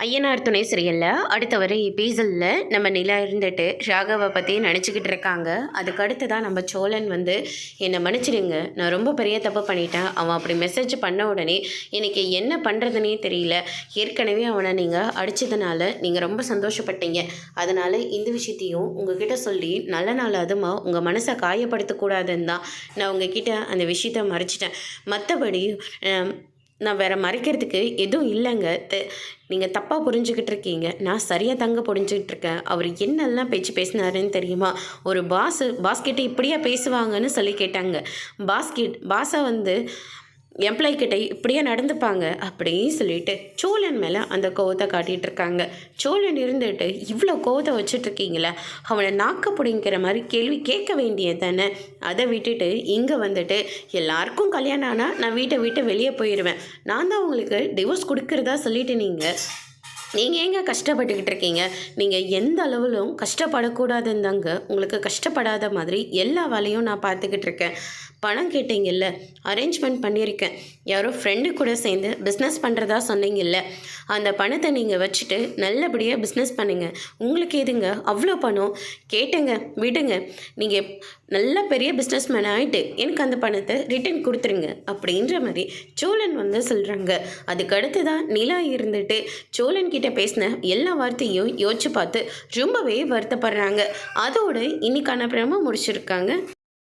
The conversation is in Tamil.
ஐயனார் துணை சீரியலில் அடுத்த வர எபிசோடில் நம்ம நிலா இருந்துட்டு ராகவை பற்றி நினச்சிக்கிட்டு இருக்காங்க. அதுக்கு அடுத்து தான் நம்ம சோழன் வந்து என்னை மன்னிச்சிடுங்க, நான் ரொம்ப பெரிய தப்பு பண்ணிட்டேன். அவன் அப்படி மெசேஜ் பண்ண உடனே எனக்கு என்ன பண்ணுறதுனே தெரியல. ஏற்கனவே அவனை நீங்கள் அடித்ததுனால நீங்கள் ரொம்ப சந்தோஷப்பட்டீங்க. அதனால் இந்த விஷயத்தையும் உங்ககிட்ட சொல்லி நல்ல நாள் அதுமா உங்கள் மனசை காயப்படுத்தக்கூடாதுன்னு தான் நான் உங்ககிட்ட அந்த விஷயத்த மறைச்சிட்டேன். மற்றபடி நான் வேறு மறைக்கிறதுக்கு எதுவும் இல்லைங்க. நீங்கள் தப்பாக புரிஞ்சுக்கிட்டு இருக்கீங்க. நான் சரியாக தாங்க புரிஞ்சுக்கிட்டு இருக்கேன். அவர் என்னெல்லாம் பேச்சு பேசினாருன்னு தெரியுமா? ஒரு பாஸ்கிட்ட இப்படியா பேசுவாங்கன்னு சொல்லி கேட்டாங்க. பாஸை வந்து எம்ப்ளாய்கிட்ட இப்படியே நடந்துப்பாங்க அப்படின்னு சொல்லிட்டு சோழன் மேலே அந்த கோவத்தை காட்டிகிட்டு இருக்காங்க. சோழன் இருந்துட்டு இவ்வளோ கோவத்தை வச்சுட்ருக்கீங்களே, அவனை நாக்க பிடிங்கிற மாதிரி கேள்வி கேட்க வேண்டியது தானே. அதை விட்டுட்டு இங்கே வந்துட்டு எல்லாருக்கும் கல்யாணம் ஆனால் நான் வீட்டை விட்டு வெளியே போயிடுவேன், நான் தான் உங்களுக்கு டிவோர்ஸ் கொடுக்குறதா சொல்லிட்டு நீங்கள் ஏங்க கஷ்டப்பட்டுக்கிட்டு இருக்கீங்க? நீங்கள் எந்த அளவிலும் கஷ்டப்படக்கூடாதுன்னு தாங்க உங்களுக்கு கஷ்டப்படாத மாதிரி எல்லா வேலையும் நான் பார்த்துக்கிட்டு இருக்கேன். பணம் கேட்டீங்கல்ல, அரேஞ்ச்மெண்ட் பண்ணியிருக்கேன். யாரோ ஃப்ரெண்டு கூட சேர்ந்து பிஸ்னஸ் பண்ணுறதா சொன்னீங்கல்ல, அந்த பணத்தை நீங்கள் வச்சுட்டு நல்லபடியாக பிஸ்னஸ் பண்ணுங்கள். உங்களுக்கு எதுங்க அவ்வளோ பணம்? கேட்டுங்க விடுங்க. நீங்கள் நல்ல பெரிய பிஸ்னஸ் மேன் ஆகிட்டு எனக்கு அந்த பணத்தை ரிட்டர்ன் கொடுத்துருங்க அப்படின்ற மாதிரி சோழன் வந்து சொல்கிறாங்க. அதுக்கடுத்து தான் நிலா இருந்துட்டு சோழன் கிட்ட பேசின எல்லா வார்த்தையும் யோசிச்சு பார்த்து ரொம்பவே வருத்தப்படுறாங்க. அதோடு இன்னைக்கான பிரம முடிச்சிருக்காங்க.